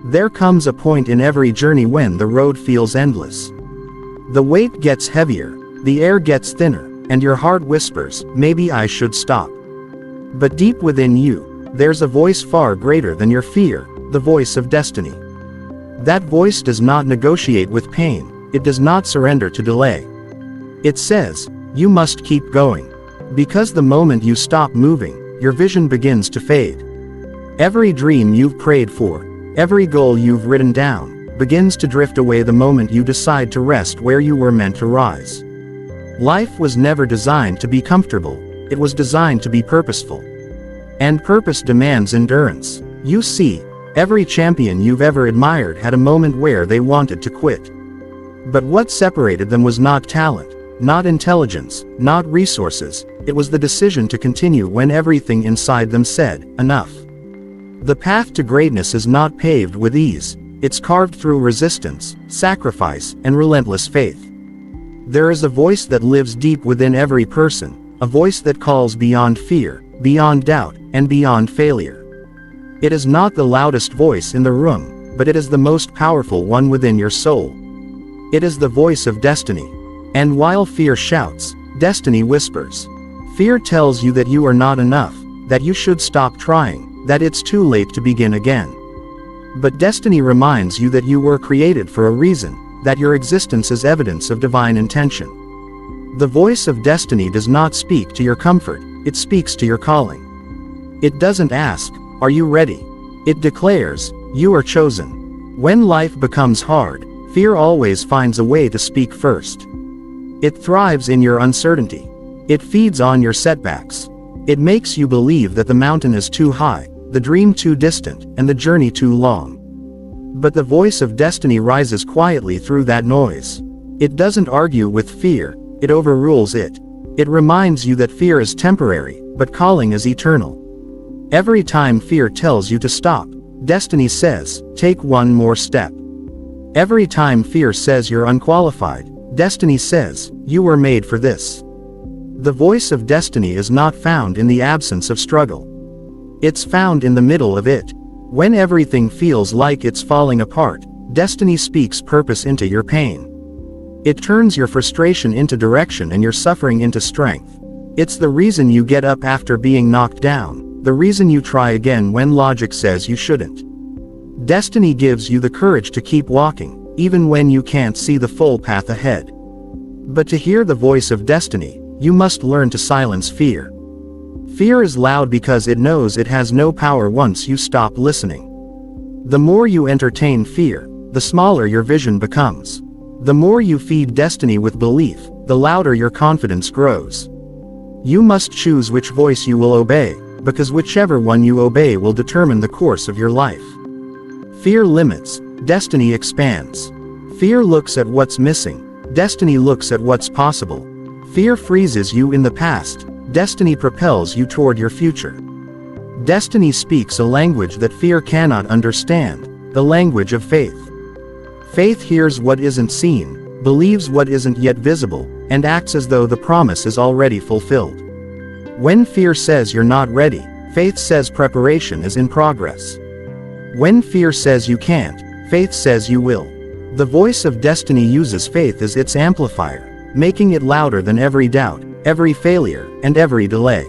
There comes a point in every journey when the road feels endless. The weight gets heavier, the air gets thinner, and your heart whispers, maybe I should stop. But deep within you, there's a voice far greater than your fear, the voice of destiny. That voice does not negotiate with pain, it does not surrender to delay. It says, you must keep going. Because the moment you stop moving, your vision begins to fade. Every dream you've prayed for, every goal you've written down, begins to drift away the moment you decide to rest where you were meant to rise. Life was never designed to be comfortable, it was designed to be purposeful. And purpose demands endurance. You see, every champion you've ever admired had a moment where they wanted to quit. But what separated them was not talent, not intelligence, not resources, it was the decision to continue when everything inside them said, enough. The path to greatness is not paved with ease, it's carved through resistance, sacrifice, and relentless faith. There is a voice that lives deep within every person, a voice that calls beyond fear, beyond doubt, and beyond failure. It is not the loudest voice in the room, but it is the most powerful one within your soul. It is the voice of destiny. And while fear shouts, destiny whispers. Fear tells you that you are not enough, that you should stop trying, that it's too late to begin again. But destiny reminds you that you were created for a reason, that your existence is evidence of divine intention. The voice of destiny does not speak to your comfort, it speaks to your calling. It doesn't ask, are you ready? It declares, you are chosen. When life becomes hard, fear always finds a way to speak first. It thrives in your uncertainty. It feeds on your setbacks. It makes you believe that the mountain is too high, the dream too distant, and the journey too long. But the voice of destiny rises quietly through that noise. It doesn't argue with fear, it overrules it. It reminds you that fear is temporary, but calling is eternal. Every time fear tells you to stop, destiny says, take one more step. Every time fear says you're unqualified, destiny says, you were made for this. The voice of destiny is not found in the absence of struggle. It's found in the middle of it. When everything feels like it's falling apart, destiny speaks purpose into your pain. It turns your frustration into direction and your suffering into strength. It's the reason you get up after being knocked down, the reason you try again when logic says you shouldn't. Destiny gives you the courage to keep walking, even when you can't see the full path ahead. But to hear the voice of destiny, you must learn to silence fear. Fear is loud because it knows it has no power once you stop listening. The more you entertain fear, the smaller your vision becomes. The more you feed destiny with belief, the louder your confidence grows. You must choose which voice you will obey, because whichever one you obey will determine the course of your life. Fear limits, destiny expands. Fear looks at what's missing, destiny looks at what's possible. Fear freezes you in the past, destiny propels you toward your future. Destiny speaks a language that fear cannot understand, the language of faith. Faith hears what isn't seen, believes what isn't yet visible, and acts as though the promise is already fulfilled. When fear says you're not ready, faith says preparation is in progress. When fear says you can't, faith says you will. The voice of destiny uses faith as its amplifier, making it louder than every doubt, every failure, and every delay.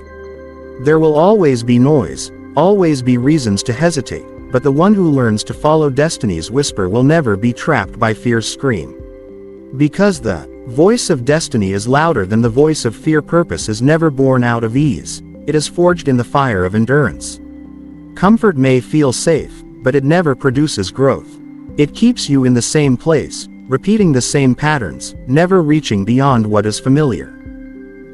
There will always be noise, always be reasons to hesitate, but the one who learns to follow destiny's whisper will never be trapped by fear's scream. Because the voice of destiny is louder than the voice of fear, purpose is never born out of ease, it is forged in the fire of endurance. Comfort may feel safe, but it never produces growth. It keeps you in the same place, repeating the same patterns, never reaching beyond what is familiar.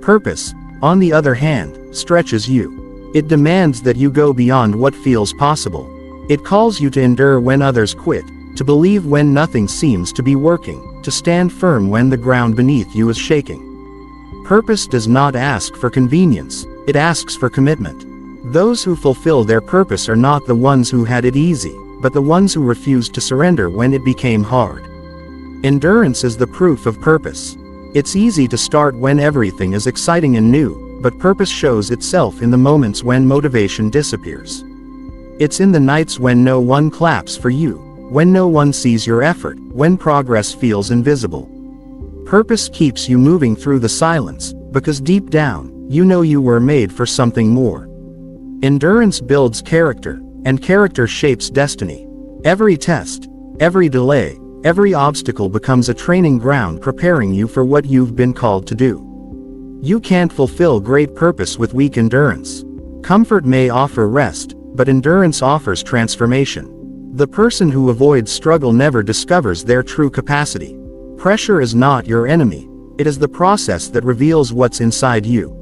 Purpose, on the other hand, stretches you. It demands that you go beyond what feels possible. It calls you to endure when others quit, to believe when nothing seems to be working, to stand firm when the ground beneath you is shaking. Purpose does not ask for convenience, it asks for commitment. Those who fulfill their purpose are not the ones who had it easy, but the ones who refused to surrender when it became hard. Endurance is the proof of purpose. It's easy to start when everything is exciting and new, but purpose shows itself in the moments when motivation disappears. It's in the nights when no one claps for you, when no one sees your effort, when progress feels invisible. Purpose keeps you moving through the silence, because deep down, you know you were made for something more. Endurance builds character, and character shapes destiny. Every test, every delay, every obstacle becomes a training ground preparing you for what you've been called to do. You can't fulfill great purpose with weak endurance. Comfort may offer rest, but endurance offers transformation. The person who avoids struggle never discovers their true capacity. Pressure is not your enemy, it is the process that reveals what's inside you.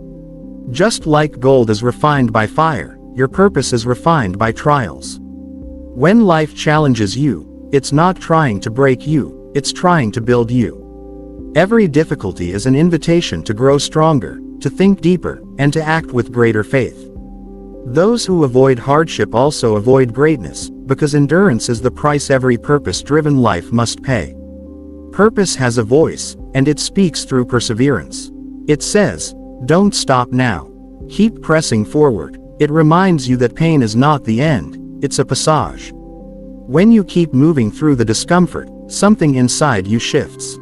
Just like gold is refined by fire, your purpose is refined by trials. When life challenges you, it's not trying to break you, it's trying to build you. Every difficulty is an invitation to grow stronger, to think deeper, and to act with greater faith. Those who avoid hardship also avoid greatness, because endurance is the price every purpose-driven life must pay. Purpose has a voice, and it speaks through perseverance. It says, "Don't stop now. Keep pressing forward." It reminds you that pain is not the end, it's a passage. When you keep moving through the discomfort, something inside you shifts.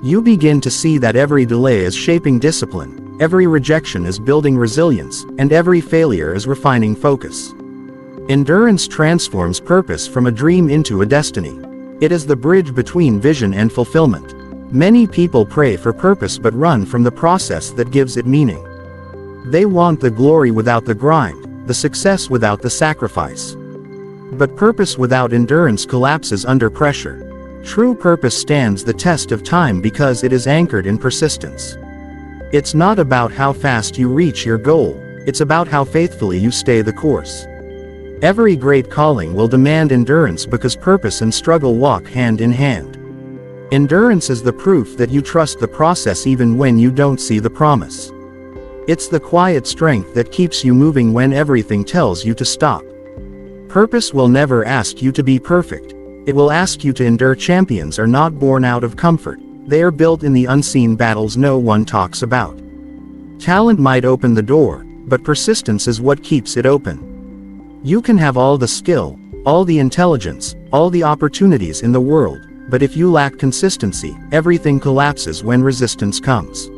You begin to see that every delay is shaping discipline, every rejection is building resilience, and every failure is refining focus. Endurance transforms purpose from a dream into a destiny. It is the bridge between vision and fulfillment. Many people pray for purpose but run from the process that gives it meaning. They want the glory without the grind, the success without the sacrifice. But purpose without endurance collapses under pressure. True purpose stands the test of time because it is anchored in persistence. It's not about how fast you reach your goal, it's about how faithfully you stay the course. Every great calling will demand endurance because purpose and struggle walk hand in hand. Endurance is the proof that you trust the process even when you don't see the promise. It's the quiet strength that keeps you moving when everything tells you to stop. Purpose will never ask you to be perfect. It will ask you to endure. Champions are not born out of comfort, they are built in the unseen battles no one talks about. Talent might open the door, but persistence is what keeps it open. You can have all the skill, all the intelligence, all the opportunities in the world, but if you lack consistency, everything collapses when resistance comes.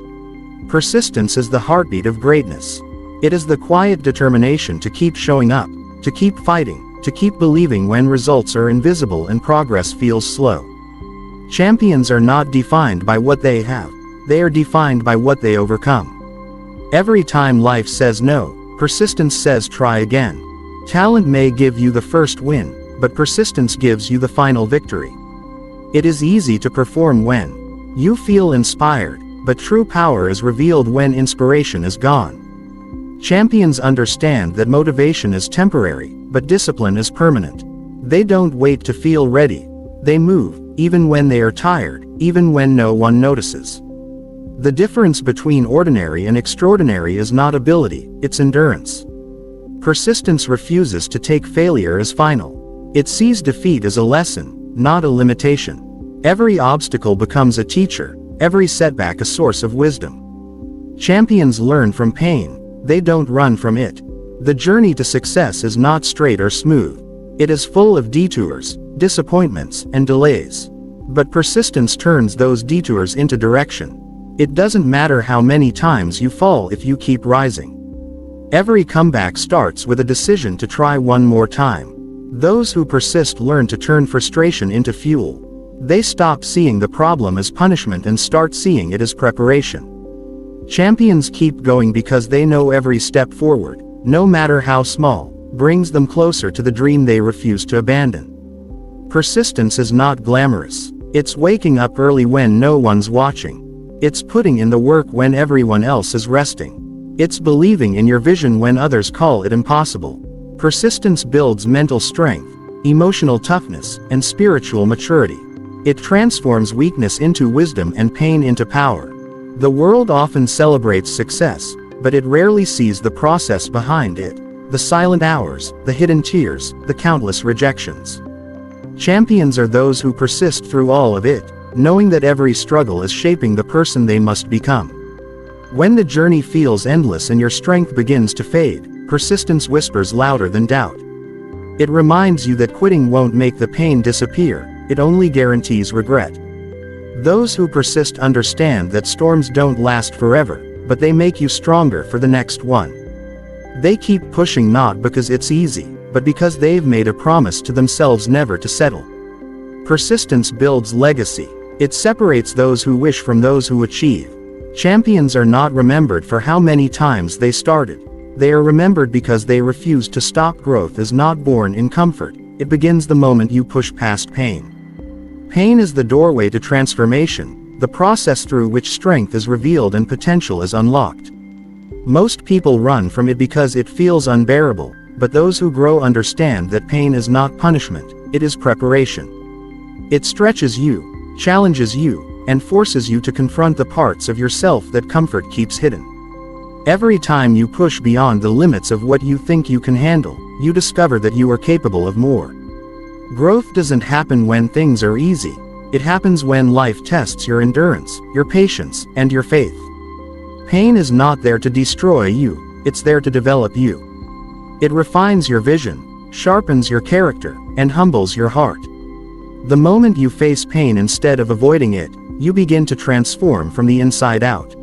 Persistence is the heartbeat of greatness. It is the quiet determination to keep showing up, to keep fighting, to keep believing when results are invisible and progress feels slow. Champions are not defined by what they have, they are defined by what they overcome. Every time life says no, persistence says try again. Talent may give you the first win, but persistence gives you the final victory. It is easy to perform when you feel inspired, but true power is revealed when inspiration is gone. Champions understand that motivation is temporary, but discipline is permanent. They don't wait to feel ready. They move, even when they are tired, even when no one notices. The difference between ordinary and extraordinary is not ability, it's endurance. Persistence refuses to take failure as final. It sees defeat as a lesson, not a limitation. Every obstacle becomes a teacher, every setback a source of wisdom. Champions learn from pain, they don't run from it. The journey to success is not straight or smooth. It is full of detours, disappointments, and delays. But persistence turns those detours into direction. It doesn't matter how many times you fall if you keep rising. Every comeback starts with a decision to try one more time. Those who persist learn to turn frustration into fuel. They stop seeing the problem as punishment and start seeing it as preparation. Champions keep going because they know every step forward, no matter how small, brings them closer to the dream they refuse to abandon. Persistence is not glamorous. It's waking up early when no one's watching. It's putting in the work when everyone else is resting. It's believing in your vision when others call it impossible. Persistence builds mental strength, emotional toughness, and spiritual maturity. It transforms weakness into wisdom and pain into power. The world often celebrates success, but it rarely sees the process behind it. The silent hours, the hidden tears, the countless rejections. Champions are those who persist through all of it, knowing that every struggle is shaping the person they must become. When the journey feels endless and your strength begins to fade, persistence whispers louder than doubt. It reminds you that quitting won't make the pain disappear, it only guarantees regret. Those who persist understand that storms don't last forever, but they make you stronger for the next one. They keep pushing not because it's easy, but because they've made a promise to themselves never to settle. Persistence builds legacy. It separates those who wish from those who achieve. Champions are not remembered for how many times they started. They are remembered because they refused to stop. Growth is not born in comfort, it begins the moment you push past pain. Pain is the doorway to transformation, the process through which strength is revealed and potential is unlocked. Most people run from it because it feels unbearable, but those who grow understand that pain is not punishment, it is preparation. It stretches you, challenges you, and forces you to confront the parts of yourself that comfort keeps hidden. Every time you push beyond the limits of what you think you can handle, you discover that you are capable of more. Growth doesn't happen when things are easy. It happens when life tests your endurance, your patience, and your faith. Pain is not there to destroy you, it's there to develop you. It refines your vision, sharpens your character, and humbles your heart. The moment you face pain instead of avoiding it, you begin to transform from the inside out.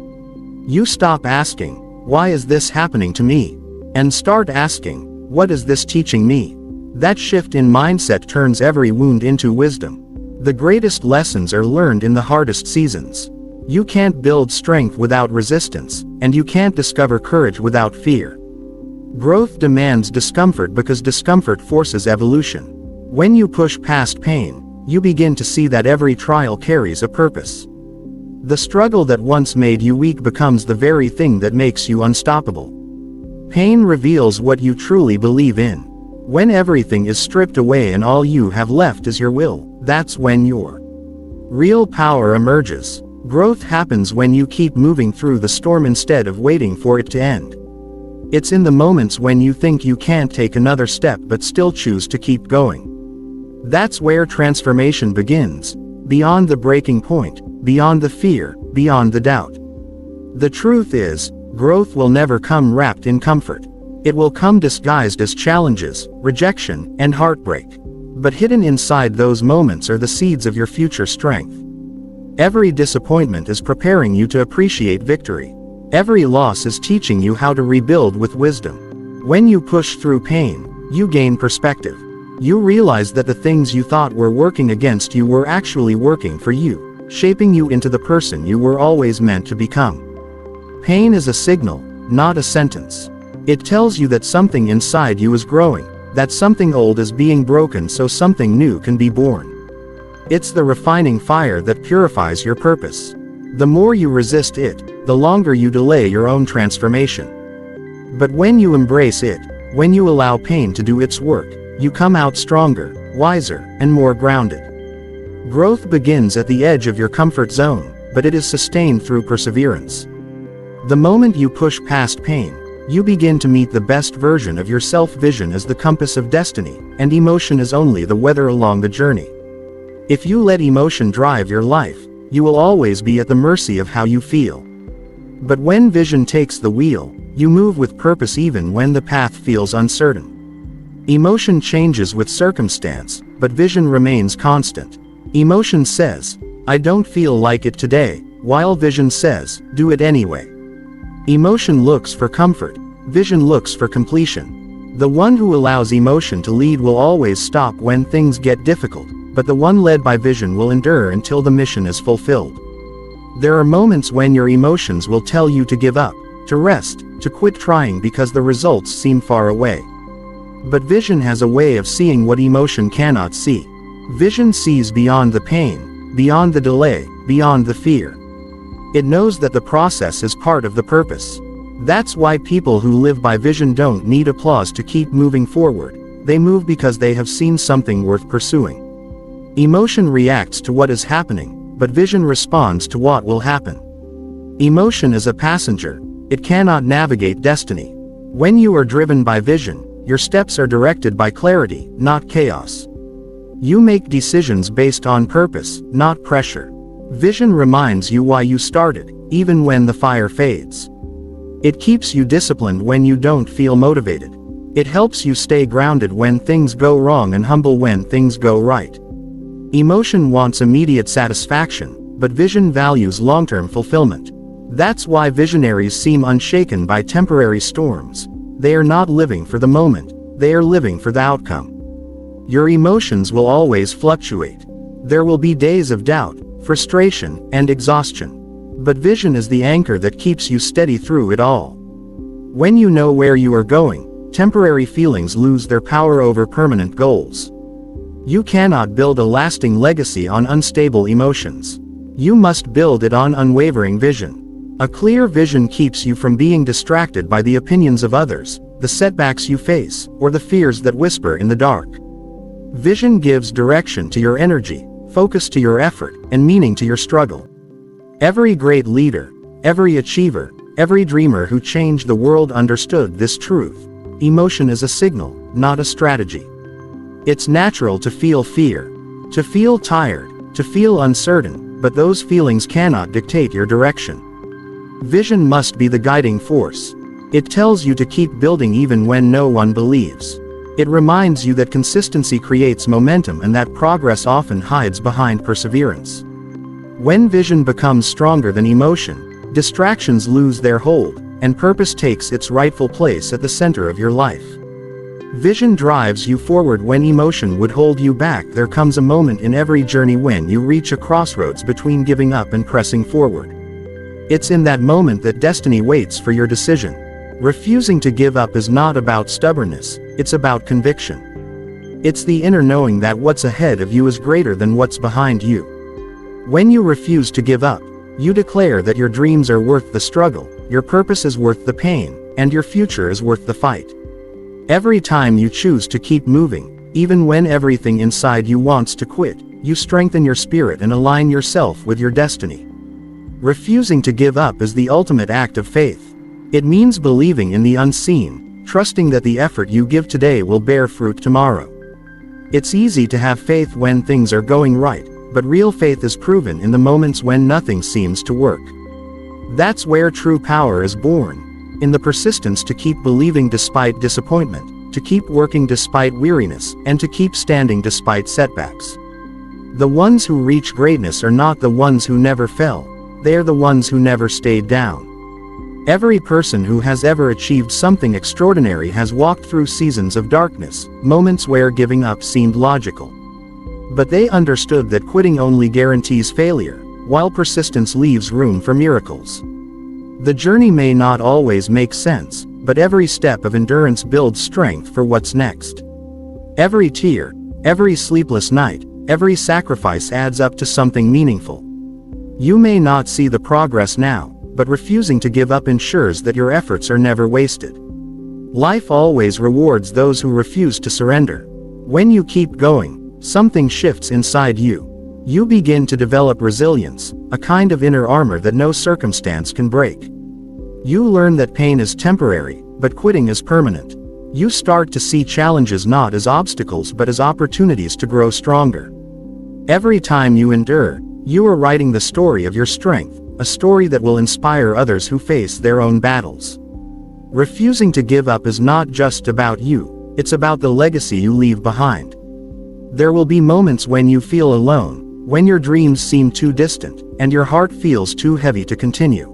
You stop asking, "Why is this happening to me?" and start asking, "What is this teaching me?" That shift in mindset turns every wound into wisdom. The greatest lessons are learned in the hardest seasons. You can't build strength without resistance, and you can't discover courage without fear. Growth demands discomfort because discomfort forces evolution. When you push past pain, you begin to see that every trial carries a purpose. The struggle that once made you weak becomes the very thing that makes you unstoppable. Pain reveals what you truly believe in. When everything is stripped away and all you have left is your will, that's when your real power emerges. Growth happens when you keep moving through the storm instead of waiting for it to end. It's in the moments when you think you can't take another step but still choose to keep going. That's where transformation begins, beyond the breaking point, beyond the fear, beyond the doubt. The truth is, growth will never come wrapped in comfort. It will come disguised as challenges, rejection, and heartbreak. But hidden inside those moments are the seeds of your future strength. Every disappointment is preparing you to appreciate victory. Every loss is teaching you how to rebuild with wisdom. When you push through pain, you gain perspective. You realize that the things you thought were working against you were actually working for you, shaping you into the person you were always meant to become. Pain is a signal, not a sentence. It tells you that something inside you is growing, that something old is being broken so something new can be born. It's the refining fire that purifies your purpose. The more you resist it, the longer you delay your own transformation. But when you embrace it, when you allow pain to do its work, you come out stronger, wiser, and more grounded. Growth begins at the edge of your comfort zone, but it is sustained through perseverance. The moment you push past pain, you begin to meet the best version of yourself. Vision is the compass of destiny, and emotion is only the weather along the journey. If you let emotion drive your life, you will always be at the mercy of how you feel. But when vision takes the wheel, you move with purpose even when the path feels uncertain. Emotion changes with circumstance, but vision remains constant. Emotion says, "I don't feel like it today," while vision says, "Do it anyway." Emotion looks for comfort, vision looks for completion. The one who allows emotion to lead will always stop when things get difficult, but the one led by vision will endure until the mission is fulfilled. There are moments when your emotions will tell you to give up, to rest, to quit trying because the results seem far away. But vision has a way of seeing what emotion cannot see. Vision sees beyond the pain, beyond the delay, beyond the fear. It knows that the process is part of the purpose. That's why people who live by vision don't need applause to keep moving forward. They move because they have seen something worth pursuing. Emotion reacts to what is happening, but vision responds to what will happen. Emotion is a passenger. It cannot navigate destiny. When you are driven by vision, your steps are directed by clarity, not chaos. You make decisions based on purpose, not pressure. Vision reminds you why you started, even when the fire fades. It keeps you disciplined when you don't feel motivated. It helps you stay grounded when things go wrong and humble when things go right. Emotion wants immediate satisfaction, but vision values long-term fulfillment. That's why visionaries seem unshaken by temporary storms. They are not living for the moment, they are living for the outcome. Your emotions will always fluctuate. There will be days of doubt, frustration, and exhaustion. But vision is the anchor that keeps you steady through it all. When you know where you are going, temporary feelings lose their power over permanent goals. You cannot build a lasting legacy on unstable emotions. You must build it on unwavering vision. A clear vision keeps you from being distracted by the opinions of others, the setbacks you face, or the fears that whisper in the dark. Vision gives direction to your energy, focus to your effort, and meaning to your struggle. Every great leader, every achiever, every dreamer who changed the world understood this truth. Emotion is a signal, not a strategy. It's natural to feel fear, to feel tired, to feel uncertain, but those feelings cannot dictate your direction. Vision must be the guiding force. It tells you to keep building even when no one believes. It reminds you that consistency creates momentum and that progress often hides behind perseverance. When vision becomes stronger than emotion, distractions lose their hold, and purpose takes its rightful place at the center of your life. Vision drives you forward when emotion would hold you back. There comes a moment in every journey when you reach a crossroads between giving up and pressing forward. It's in that moment that destiny waits for your decision. Refusing to give up is not about stubbornness, it's about conviction. It's the inner knowing that what's ahead of you is greater than what's behind you. When you refuse to give up, you declare that your dreams are worth the struggle, your purpose is worth the pain, and your future is worth the fight. Every time you choose to keep moving, even when everything inside you wants to quit, you strengthen your spirit and align yourself with your destiny. Refusing to give up is the ultimate act of faith. It means believing in the unseen, trusting that the effort you give today will bear fruit tomorrow. It's easy to have faith when things are going right, but real faith is proven in the moments when nothing seems to work. That's where true power is born, in the persistence to keep believing despite disappointment, to keep working despite weariness, and to keep standing despite setbacks. The ones who reach greatness are not the ones who never fell, they are the ones who never stayed down. Every person who has ever achieved something extraordinary has walked through seasons of darkness, moments where giving up seemed logical. But they understood that quitting only guarantees failure, while persistence leaves room for miracles. The journey may not always make sense, but every step of endurance builds strength for what's next. Every tear, every sleepless night, every sacrifice adds up to something meaningful. You may not see the progress now, but refusing to give up ensures that your efforts are never wasted. Life always rewards those who refuse to surrender. When you keep going, something shifts inside you. You begin to develop resilience, a kind of inner armor that no circumstance can break. You learn that pain is temporary, but quitting is permanent. You start to see challenges not as obstacles but as opportunities to grow stronger. Every time you endure, you are writing the story of your strength, a story that will inspire others who face their own battles. Refusing to give up is not just about you, it's about the legacy you leave behind. There will be moments when you feel alone, when your dreams seem too distant, and your heart feels too heavy to continue.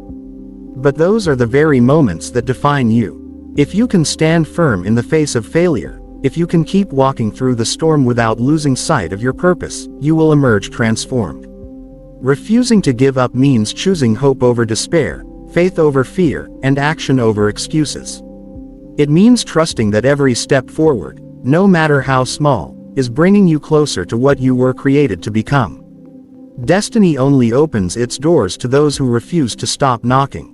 But those are the very moments that define you. If you can stand firm in the face of failure, if you can keep walking through the storm without losing sight of your purpose, you will emerge transformed. Refusing to give up means choosing hope over despair, faith over fear, and action over excuses. It means trusting that every step forward, no matter how small, is bringing you closer to what you were created to become. Destiny only opens its doors to those who refuse to stop knocking.